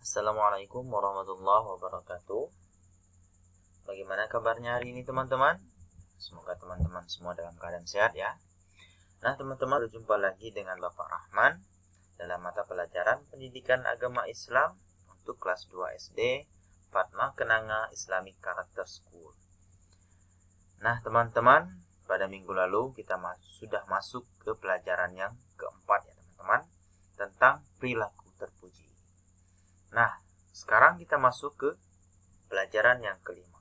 Assalamualaikum warahmatullahi wabarakatuh. Bagaimana kabarnya hari ini teman-teman? Semoga teman-teman semua dalam keadaan sehat ya. Nah teman-teman, berjumpa lagi dengan Bapak Rahman dalam mata pelajaran Pendidikan Agama Islam untuk kelas 2 SD Fatma Kenanga Islamic Character School. Nah teman-teman, pada minggu lalu kita sudah masuk ke pelajaran yang keempat ya teman-teman, tentang perilaku terpuji. Nah, sekarang kita masuk ke pelajaran yang kelima.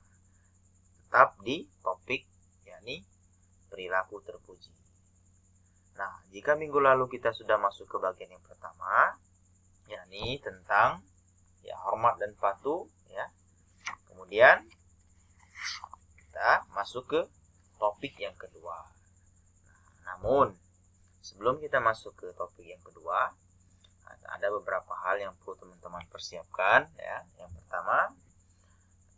Tetap di topik, yakni perilaku terpuji. Nah, jika minggu lalu kita sudah masuk ke bagian yang pertama, yakni tentang hormat dan patuh, ya. Kemudian kita masuk ke topik yang kedua. Namun, sebelum kita masuk ke topik yang kedua, ada beberapa hal yang perlu teman-teman persiapkan ya. Yang pertama,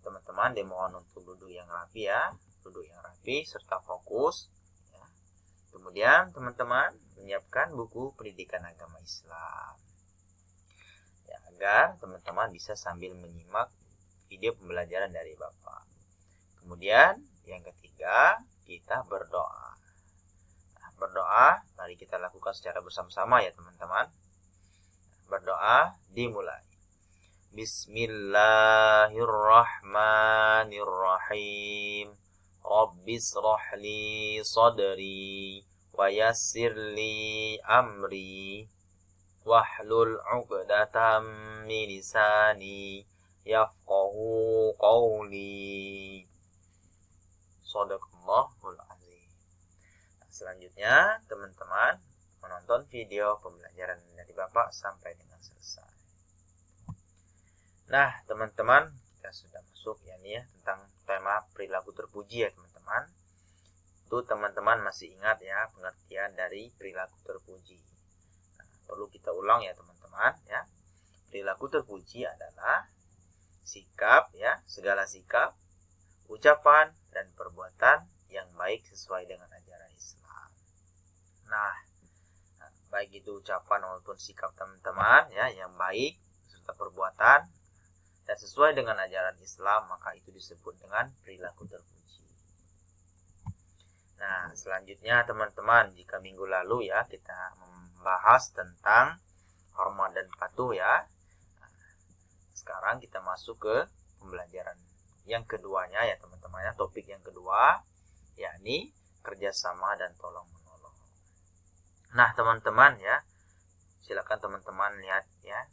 teman-teman dimohon untuk duduk yang rapi ya, duduk yang rapi serta fokus ya. Kemudian teman-teman menyiapkan buku Pendidikan Agama Islam ya, agar teman-teman bisa sambil menyimak video pembelajaran dari Bapak. Kemudian yang ketiga, kita berdoa. Nah, berdoa mari kita lakukan secara bersama-sama ya teman-teman. Berdoa dimulai. Bismillahirrahmanirrahim. Rabbishrah li sadri wa yassir li amri wahlul 'uqdatam min lisani yafqahu qawli. Shadaqallahul azim. Selanjutnya teman-teman menonton video pembelajaran dari Bapak sampai dengan selesai. Nah, teman-teman, kita sudah masuk ya tentang tema perilaku terpuji ya, teman-teman. Itu teman-teman masih ingat ya pengertian dari perilaku terpuji. Nah, perlu kita ulang ya, teman-teman ya. Perilaku terpuji adalah sikap ya, segala sikap, ucapan dan perbuatan yang baik sesuai dengan ajaran Islam. Nah, baik itu ucapan maupun sikap teman-teman ya yang baik serta perbuatan dan sesuai dengan ajaran Islam, maka itu disebut dengan perilaku terpuji. Nah, selanjutnya teman-teman, jika minggu lalu ya kita membahas tentang hormat dan patuh ya. Nah, sekarang kita masuk ke pembelajaran yang keduanya ya teman-teman ya, topik yang kedua yakni kerjasama dan tolong menolong. Nah teman-teman ya, silakan teman-teman lihat ya,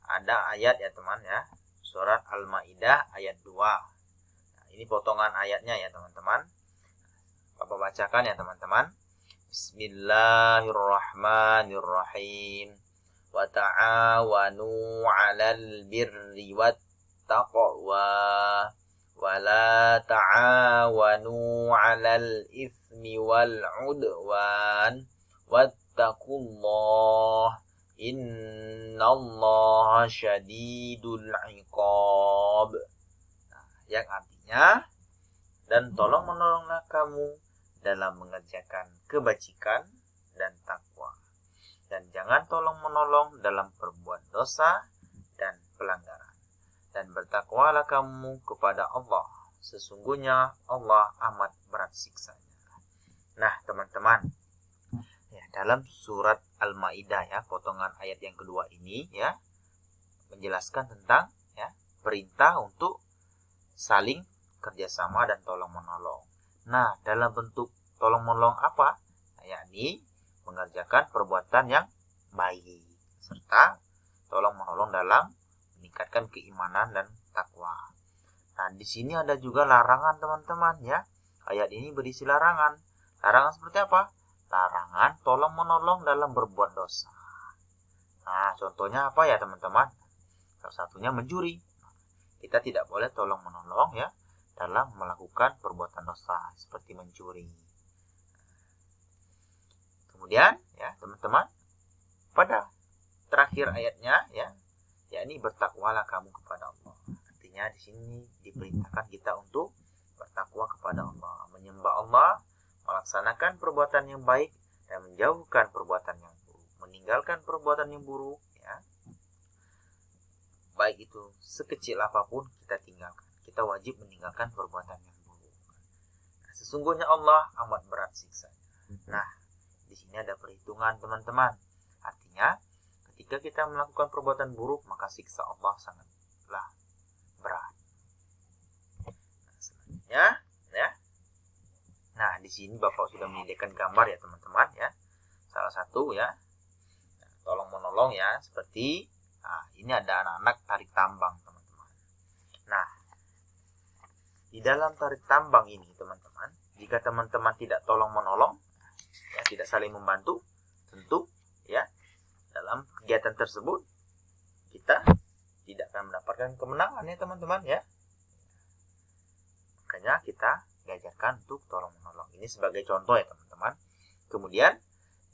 ada ayat ya teman ya, surat Al-Maidah ayat 2. Nah, ini potongan ayatnya ya teman-teman. Bapak bacakan ya teman-teman. Bismillahirrahmanirrahim. Wa ta'awanu 'alal birri wat taqwa wa la ta'awanu 'alal itsmi wal 'udwan wattaqullah innallaha syadidul iqab. Nah, yang artinya, dan tolong menolonglah kamu dalam mengerjakan kebajikan dan takwa, dan jangan tolong menolong dalam berbuat dosa dan pelanggaran, dan bertakwalah kamu kepada Allah, sesungguhnya Allah amat berat siksanya. Nah teman-teman ya, dalam surat Al-Maidah ya, potongan ayat yang kedua ini ya menjelaskan tentang ya perintah untuk saling kerjasama dan tolong menolong. Nah, dalam bentuk tolong menolong apa? Nah, yakni mengerjakan perbuatan yang baik serta tolong menolong dalam meningkatkan keimanan dan takwa. Nah, di sini ada juga larangan teman-teman ya. Ayat ini berisi larangan. Larangan seperti apa? Larangan tolong menolong dalam berbuat dosa. Nah, contohnya apa ya teman-teman? Salah satunya mencuri. Kita tidak boleh tolong menolong ya dalam melakukan perbuatan dosa seperti mencuri. Kemudian ya teman-teman, pada terakhir ayatnya ya, yakni bertakwalah kamu kepada Allah. Artinya di sini diperintahkan kita untuk bertakwa kepada Allah, menyembah Allah, melaksanakan perbuatan yang baik dan menjauhkan perbuatan yang buruk, meninggalkan perbuatan yang buruk ya. baik itu sekecil apapun kita tinggalkan. Kita wajib meninggalkan perbuatan yang buruk. Nah, sesungguhnya Allah amat berat siksanya. Nah, di sini ada perhitungan teman-teman. Artinya, ketika kita melakukan perbuatan buruk, maka siksa Allah sangatlah berat. Nah, selanjutnya, ya. Nah, di sini Bapak sudah menyediakan gambar ya teman-teman ya. Salah satu ya, tolong menolong ya, seperti ini ada anak-anak tarik tambang teman-teman. Nah, di dalam tarik tambang ini teman-teman, jika teman-teman tidak tolong menolong, ya, tidak saling membantu, tentu ya dalam kegiatan tersebut kita tidak akan mendapatkan kemenangan ya teman-teman ya. Makanya kita diajarkan untuk tolong menolong. Ini sebagai contoh ya teman-teman. Kemudian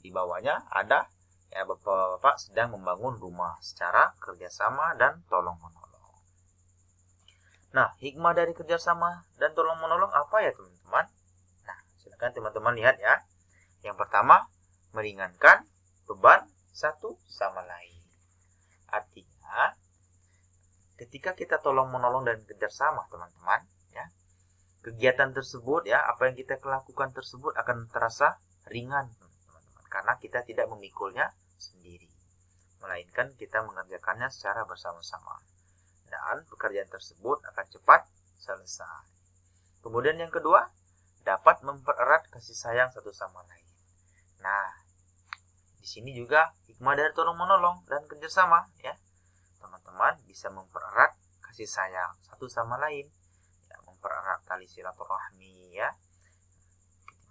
di bawahnya ada ya, bapak-bapak sedang membangun rumah secara kerjasama dan tolong menolong. Nah, hikmah dari kerjasama dan tolong menolong apa ya teman-teman? Nah, silakan teman-teman lihat ya. Yang pertama, meringankan beban satu sama lain. Artinya, ketika kita tolong menolong dan kerjasama teman-teman, ya, kegiatan tersebut ya, apa yang kita lakukan tersebut akan terasa ringan teman-teman, karena kita tidak memikulnya sendiri, melainkan kita mengerjakannya secara bersama-sama, dan pekerjaan tersebut akan cepat selesai. Kemudian yang kedua, dapat mempererat kasih sayang satu sama lain. Nah, di sini juga hikmah dari tolong menolong dan kerjasama ya, teman-teman bisa mempererat kasih sayang satu sama lain, ya, mempererat tali silaturahmi ya.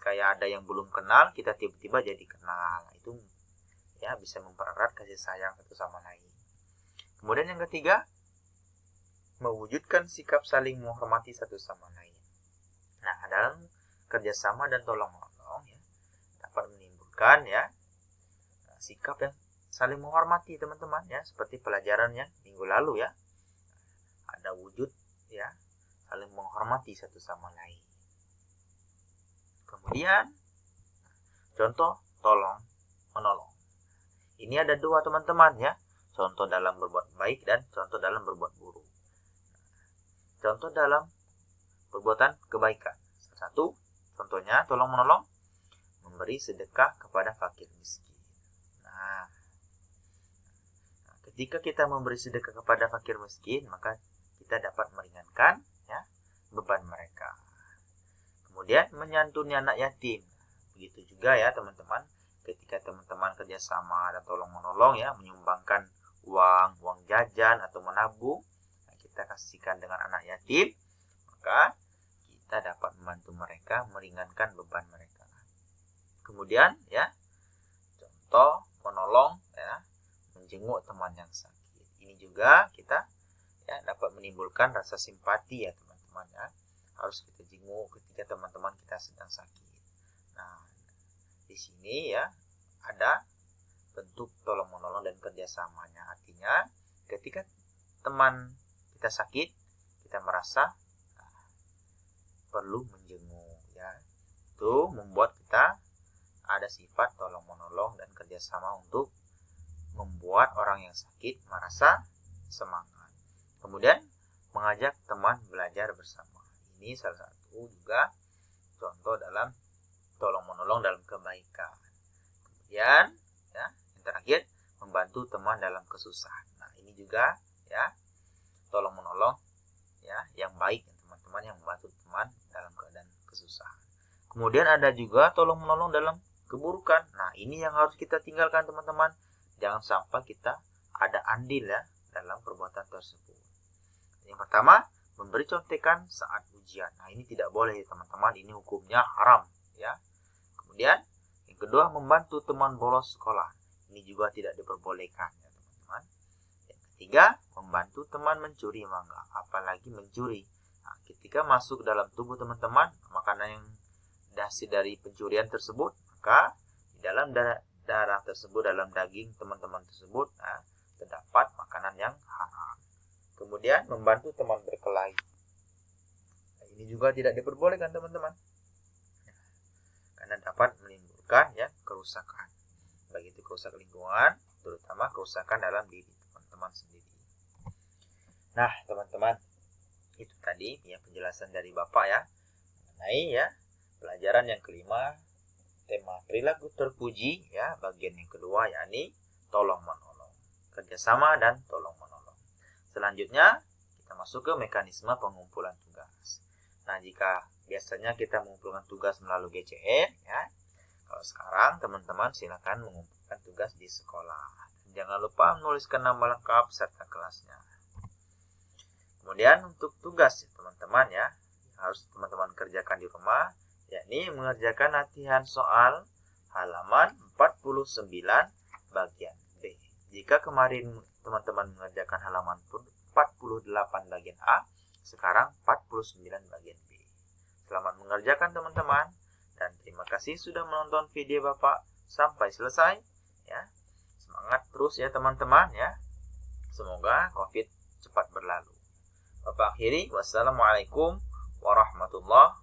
Kayak ada yang belum kenal, kita tiba-tiba jadi kenal, itu ya bisa mempererat kasih sayang satu sama lain. Kemudian yang ketiga, mewujudkan sikap saling menghormati satu sama lain. Nah, dalam kerjasama dan tolong menolong ya, dapat menimbulkan ya sikap yang saling menghormati teman-teman ya, seperti pelajaran yang minggu lalu ya, ada wujud ya saling menghormati satu sama lain. Kemudian contoh tolong menolong ini ada dua teman-teman ya, contoh dalam berbuat baik dan contoh dalam berbuat buruk. Contoh dalam perbuatan kebaikan, salah satu contohnya tolong menolong, memberi sedekah kepada fakir miskin. Nah, ketika kita memberi sedekah kepada fakir miskin, maka kita dapat meringankan ya beban mereka. Kemudian menyantuni anak yatim. Begitu juga ya teman-teman, ketika teman-teman kerjasama dan tolong menolong ya, menyumbangkan uang jajan atau menabung, kita kasihkan dengan anak yatim, maka kita dapat membantu mereka, meringankan beban mereka. Kemudian ya, contoh menolong ya, menjenguk teman yang sakit. Ini juga kita ya dapat menimbulkan rasa simpati ya teman-teman ya. Harus kita jenguk ketika teman-teman kita sedang sakit. Nah, di sini ya ada bentuk tolong menolong dan kerjasamanya. Artinya ketika teman kita sakit, kita merasa perlu menjenguk ya, itu membuat kita ada sifat tolong menolong dan kerjasama untuk membuat orang yang sakit merasa semangat. Kemudian mengajak teman belajar bersama, ini salah satu juga contoh dalam tolong menolong dalam kebaikan. Kemudian ya, yang terakhir membantu teman dalam kesusahan. Nah, ini juga ya tolong menolong ya yang baik teman-teman, yang membantu teman dalam keadaan kesusahan. Kemudian ada juga tolong menolong dalam keburukan. Nah, ini yang harus kita tinggalkan teman-teman. Jangan sampai kita ada andil ya dalam perbuatan tersebut. Yang pertama, memberi contekan saat ujian. Nah, ini tidak boleh teman-teman, ini hukumnya haram ya. Kemudian yang kedua, membantu teman bolos sekolah. Ini juga tidak diperbolehkan ya teman-teman. Yang ketiga, membantu teman mencuri mangga, apalagi mencuri. Nah, ketika masuk dalam tubuh teman-teman makanan yang hasil dari pencurian tersebut, maka di dalam darah tersebut, dalam daging teman-teman tersebut terdapat makanan yang haram. Kemudian membantu teman berkelahi. Nah, ini juga tidak diperbolehkan teman-teman, karena dapat menimbulkan ya kerusakan, baik itu kerusakan lingkungan, terutama kerusakan dalam diri teman-teman sendiri. Nah, teman-teman, itu tadi ya penjelasan dari Bapak ya mengenai ya pelajaran yang kelima, tema perilaku terpuji ya, bagian yang kedua yakni tolong menolong, kerjasama dan tolong menolong. Selanjutnya kita masuk ke mekanisme pengumpulan tugas. Nah, jika biasanya kita mengumpulkan tugas melalui GCE ya, kalau sekarang teman-teman silakan mengumpulkan tugas di sekolah. Jangan lupa menuliskan nama lengkap serta kelasnya. Kemudian untuk tugas teman-teman ya, harus teman-teman kerjakan di rumah, yakni mengerjakan latihan soal halaman 49 bagian B. Jika kemarin teman-teman mengerjakan halaman 48 bagian A, sekarang 49 bagian B. Selamat mengerjakan teman-teman, dan terima kasih sudah menonton video Bapak sampai selesai ya. Semangat terus ya teman-teman ya. Semoga COVID cepat berlalu. Bapak akhiri, wassalamualaikum warahmatullahi